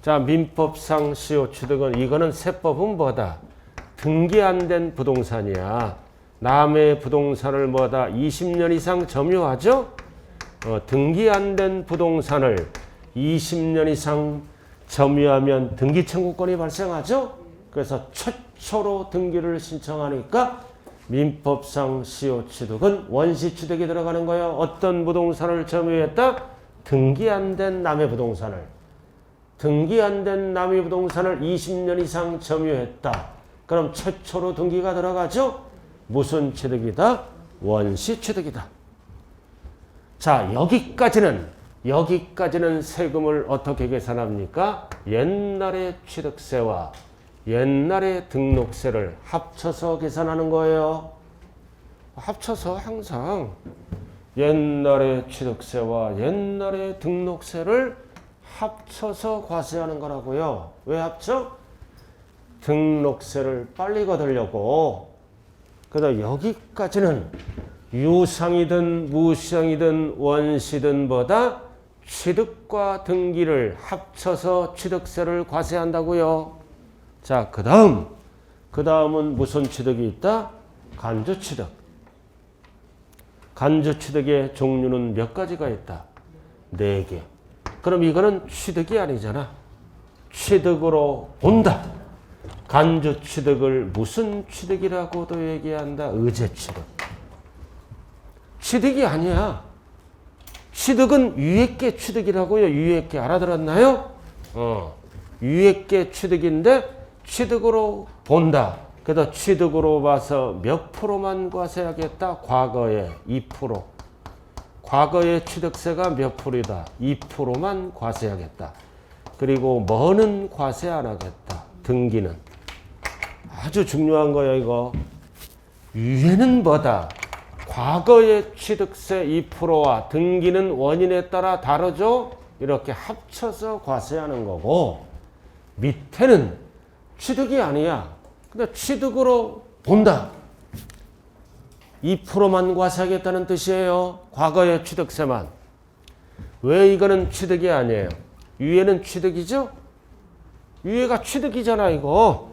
자, 민법상 시효 취득은 이거는 세법은 뭐다? 등기 안 된 부동산이야. 남의 부동산을 뭐다? 20년 이상 점유하죠? 등기 안 된 부동산을 20년 이상 점유하면 등기 청구권이 발생하죠? 그래서 최초로 등기를 신청하니까 민법상 시효 취득은 원시 취득이 들어가는 거예요. 어떤 부동산을 점유했다? 등기 안 된 남의 부동산을. 등기 안 된 남의 부동산을 20년 이상 점유했다. 그럼 최초로 등기가 들어가죠? 무슨 취득이다? 원시 취득이다. 자, 여기까지는 세금을 어떻게 계산합니까? 옛날의 취득세와 옛날의 등록세를 합쳐서 계산하는 거예요. 합쳐서 항상 옛날의 취득세와 옛날의 등록세를 합쳐서 과세하는 거라고요. 왜 합쳐? 등록세를 빨리 거두려고. 그래서 여기까지는 유상이든 무상이든 원시든 보다 취득과 등기를 합쳐서 취득세를 과세한다고요. 자, 그 다음은 무슨 취득이 있다? 간주취득. 간주취득의 종류는 몇 가지가 있다? 4개. 그럼 이거는 취득이 아니잖아. 취득으로 본다. 간주취득을 무슨 취득이라고도 얘기한다? 의제취득. 취득이 아니야. 취득은 위액계 취득이라고요. 위액계 알아들었나요? 위액계 취득인데 취득으로 본다. 그래서 취득으로 봐서 몇 프로만 과세하겠다? 과거에 2%. 과거의 취득세가 몇 프로이다? 2%만 과세하겠다. 그리고 뭐는 과세 안 하겠다? 등기는. 아주 중요한 거야 이거. 위에는 뭐다? 과거의 취득세 2%와 등기는 원인에 따라 다르죠? 이렇게 합쳐서 과세하는 거고, 밑에는 취득이 아니야. 근데 취득으로 본다. 2%만 과세하겠다는 뜻이에요. 과거의 취득세만. 왜 이거는 취득이 아니에요? 위에는 취득이죠? 위에가 취득이잖아 이거.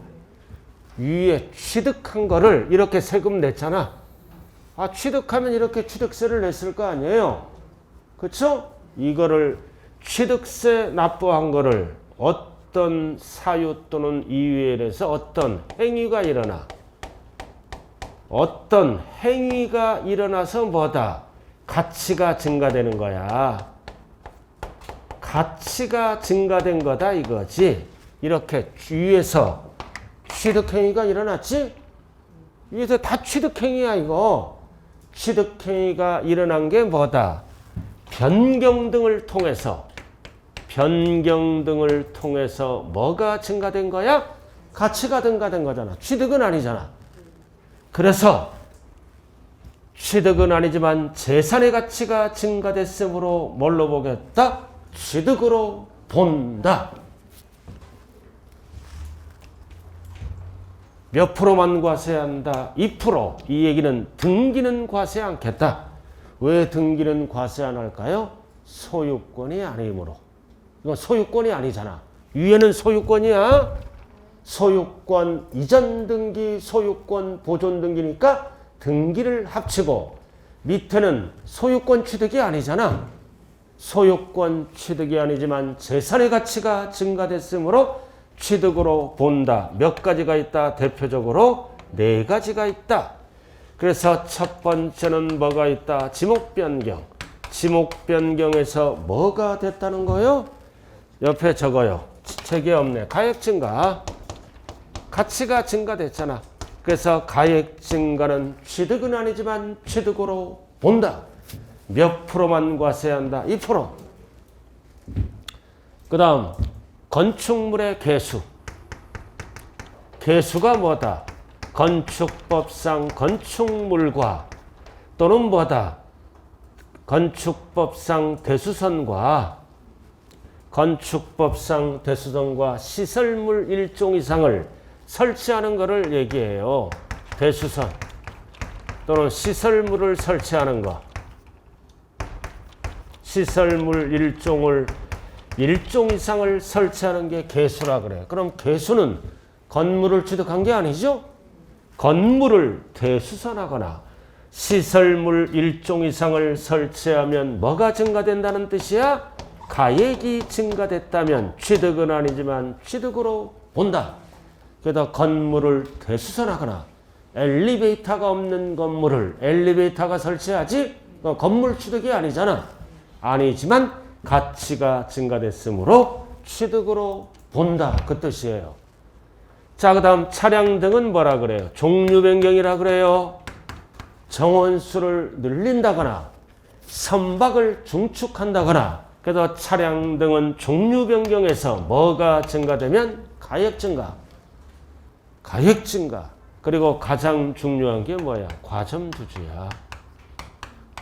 위에 취득한 거를 이렇게 세금 냈잖아. 아, 취득하면 이렇게 취득세를 냈을 거 아니에요. 그렇죠? 이거를 취득세 납부한 거를 어떤 사유 또는 이유에 대해서 어떤 행위가 일어나. 어떤 행위가 일어나서 뭐다? 가치가 증가되는 거야. 가치가 증가된 거다 이거지. 이렇게 위에서 취득행위가 일어났지? 위에서 다 취득행위야 이거. 취득행위가 일어난 게 뭐다? 변경 등을 통해서 뭐가 증가된 거야? 가치가 증가된 거잖아. 취득은 아니잖아. 그래서 취득은 아니지만 재산의 가치가 증가됐으므로 뭘로 보겠다? 취득으로 본다. 몇 프로만 과세한다? 2%. 이 얘기는 등기는 과세 않겠다. 왜 등기는 과세 안 할까요? 소유권이 아니므로. 이건 소유권이 아니잖아. 위에는 소유권이야. 소유권 이전 등기, 소유권 보존 등기니까 등기를 합치고, 밑에는 소유권 취득이 아니잖아. 소유권 취득이 아니지만 재산의 가치가 증가됐으므로 취득으로 본다. 몇 가지가 있다? 대표적으로 4가지가 있다. 그래서 첫 번째는 뭐가 있다? 지목 변경. 지목 변경에서 뭐가 됐다는 거요? 옆에 적어요. 책에 없네. 가액 증가. 가치가 증가됐잖아. 그래서 가액 증가는 취득은 아니지만 취득으로 본다. 몇 프로만 과세한다? 2%. 그 다음 건축물의 개수. 개수가 뭐다? 건축법상 건축물과 또는 뭐다? 건축법상 대수선과 시설물 일종 이상을 설치하는 것을 얘기해요. 대수선 또는 시설물을 설치하는 것. 시설물 일종 이상을 설치하는 게 개수라 그래. 그럼 개수는 건물을 취득한 게 아니죠? 건물을 대수선하거나 시설물 일종 이상을 설치하면 뭐가 증가된다는 뜻이야? 가액이 증가됐다면 취득은 아니지만 취득으로 본다. 그래서 건물을 대수선하거나 엘리베이터가 없는 건물을 엘리베이터가 설치하지 건물 취득이 아니잖아. 아니지만 가치가 증가됐으므로 취득으로 본다. 그 뜻이에요. 자, 그 다음 차량 등은 뭐라 그래요? 종류 변경이라 그래요. 정원수를 늘린다거나 선박을 중축한다거나. 그래서 차량 등은 종류 변경에서 뭐가 증가되면 가액 증가. 그리고 가장 중요한 게 뭐야? 과점주주야.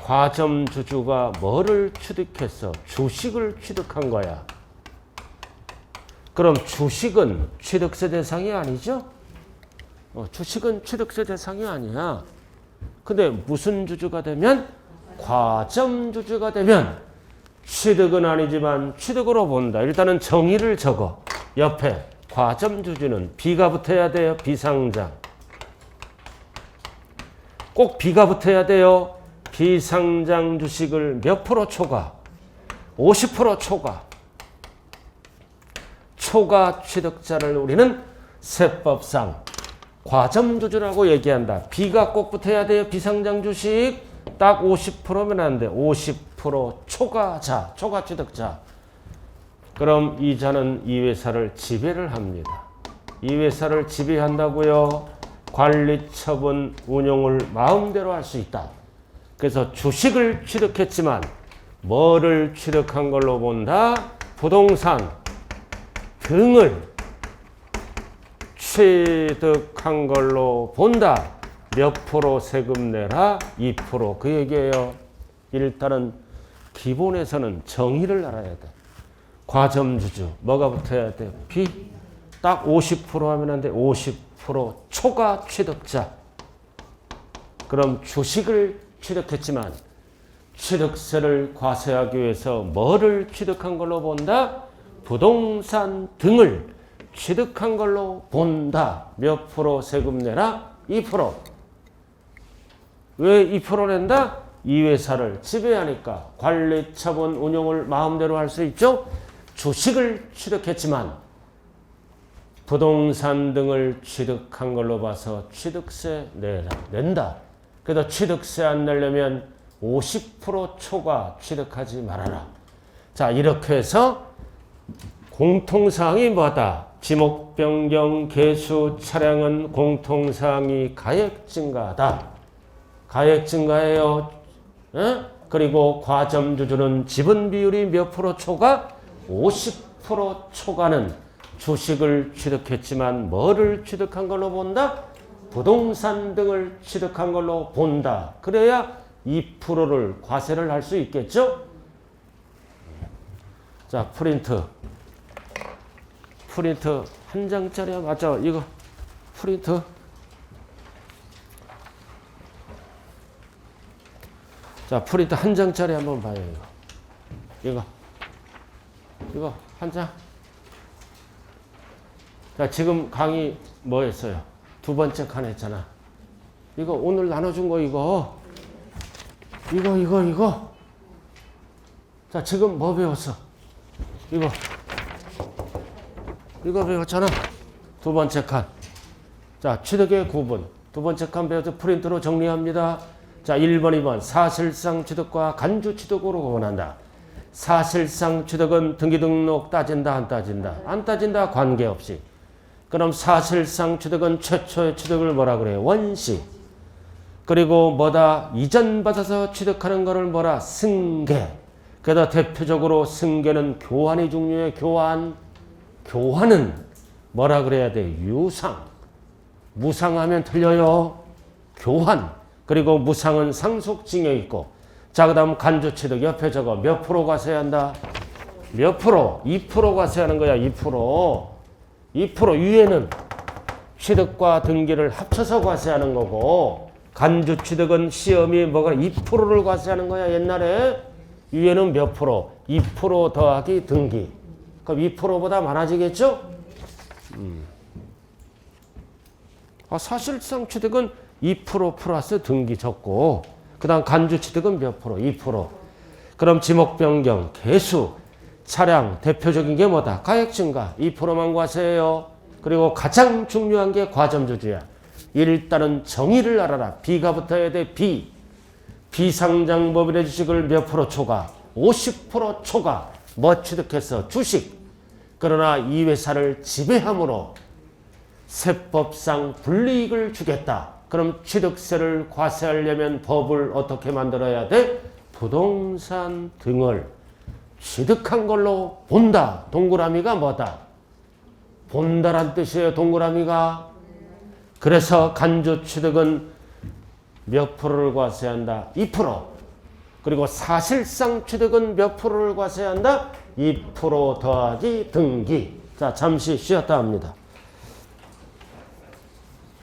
과점주주가 뭐를 취득했어? 주식을 취득한 거야. 그럼 주식은 취득세 대상이 아니죠? 주식은 취득세 대상이 아니야. 근데 무슨 주주가 되면? 과점주주가 되면 취득은 아니지만 취득으로 본다. 일단은 정의를 적어. 옆에 과점주주는 B가 붙어야 돼요. 비상장. 꼭 B가 붙어야 돼요. 비상장 주식을 몇 프로 초과? 50% 초과. 초과 취득자를 우리는 세법상 과점주주라고 얘기한다. B가 꼭 붙어야 돼요. 비상장 주식 딱 50%면 안 돼. 50% 초과자, 초과 취득자. 그럼 이 자는 이 회사를 지배를 합니다. 이 회사를 지배한다고요? 관리, 처분, 운용을 마음대로 할 수 있다. 그래서 주식을 취득했지만 뭐를 취득한 걸로 본다? 부동산 등을 취득한 걸로 본다. 몇 프로 세금 내라? 2%. 그 얘기예요. 일단은 기본에서는 정의를 알아야 돼. 과점주주 뭐가 붙어야 돼? B. 딱 50% 하면 안 돼. 50% 초과 취득자. 그럼 주식을 취득했지만 취득세를 과세하기 위해서 뭐를 취득한 걸로 본다? 부동산 등을 취득한 걸로 본다. 몇 프로 세금 내라? 2%. 왜 2% 낸다? 이 회사를 지배하니까 관리, 처분, 운용을 마음대로 할 수 있죠. 주식을 취득했지만 부동산 등을 취득한 걸로 봐서 취득세 낸다. 그래서 취득세 안 내려면 50% 초과 취득하지 말아라. 자, 이렇게 해서 공통사항이 뭐다? 지목 변경, 개수, 차량은 공통사항이 가액 증가다. 가액 증가예요. 그리고 과점주주는 지분 비율이 몇 프로 초과? 50% 초과는 주식을 취득했지만 뭐를 취득한 걸로 본다? 부동산 등을 취득한 걸로 본다. 그래야 2%를 과세를 할 수 있겠죠? 자, 프린트 한 장짜리야. 맞죠? 이거 프린트. 자, 프린트 한 장짜리 한번 봐요. 이거 한 장. 자, 지금 강의 뭐 했어요? 두 번째 칸 했잖아. 이거 오늘 나눠준 거 이거. 자, 지금 뭐 배웠어? 이거 배웠잖아. 두 번째 칸. 자, 취득의 구분. 두 번째 칸 배워서 프린트로 정리합니다. 자, 1번, 2번. 사실상 취득과 간주 취득으로 구분한다. 사실상 취득은 등기등록 따진다, 안 따진다? 안 따진다, 관계없이. 그럼 사실상 취득은 최초의 취득을 뭐라 그래요? 원시. 그리고 뭐다? 이전 받아서 취득하는 거를 뭐라? 승계. 그래서 대표적으로 승계는 교환이 중요해. 교환. 교환은 뭐라 그래야 돼? 유상. 무상하면 틀려요. 교환. 그리고 무상은 상속증여 있고. 자, 그 다음 간주취득 옆에 저거 몇 프로 과세해야 한다? 몇 프로? 2% 과세하는 거야. 2%. 2% 위에는 취득과 등기를 합쳐서 과세하는 거고, 간주취득은 시험이 뭐가 2%를 과세하는 거야. 옛날에 위에는 몇 프로? 2% 더하기 등기. 그럼 2%보다 많아지겠죠? 사실상 취득은 2% 플러스 등기 적고, 그 다음 간주취득은 몇 프로? 2%. 그럼 지목 변경, 개수, 차량, 대표적인 게 뭐다? 가액 증가, 2%만 과세해요. 그리고 가장 중요한 게 과점주주야. 일단은 정의를 알아라. B가 붙어야 돼. B. 비상장법인의 주식을 몇 프로 초과? 50% 초과. 뭐 취득했어? 주식. 그러나 이 회사를 지배함으로 세법상 불이익을 주겠다. 그럼 취득세를 과세하려면 법을 어떻게 만들어야 돼? 부동산 등을 취득한 걸로 본다. 동그라미가 뭐다? 본다란 뜻이에요. 동그라미가. 그래서 간주취득은 몇 프로를 과세한다? 2%. 그리고 사실상 취득은 몇 프로를 과세한다? 2% 더하기 등기. 자, 잠시 쉬었다 합니다.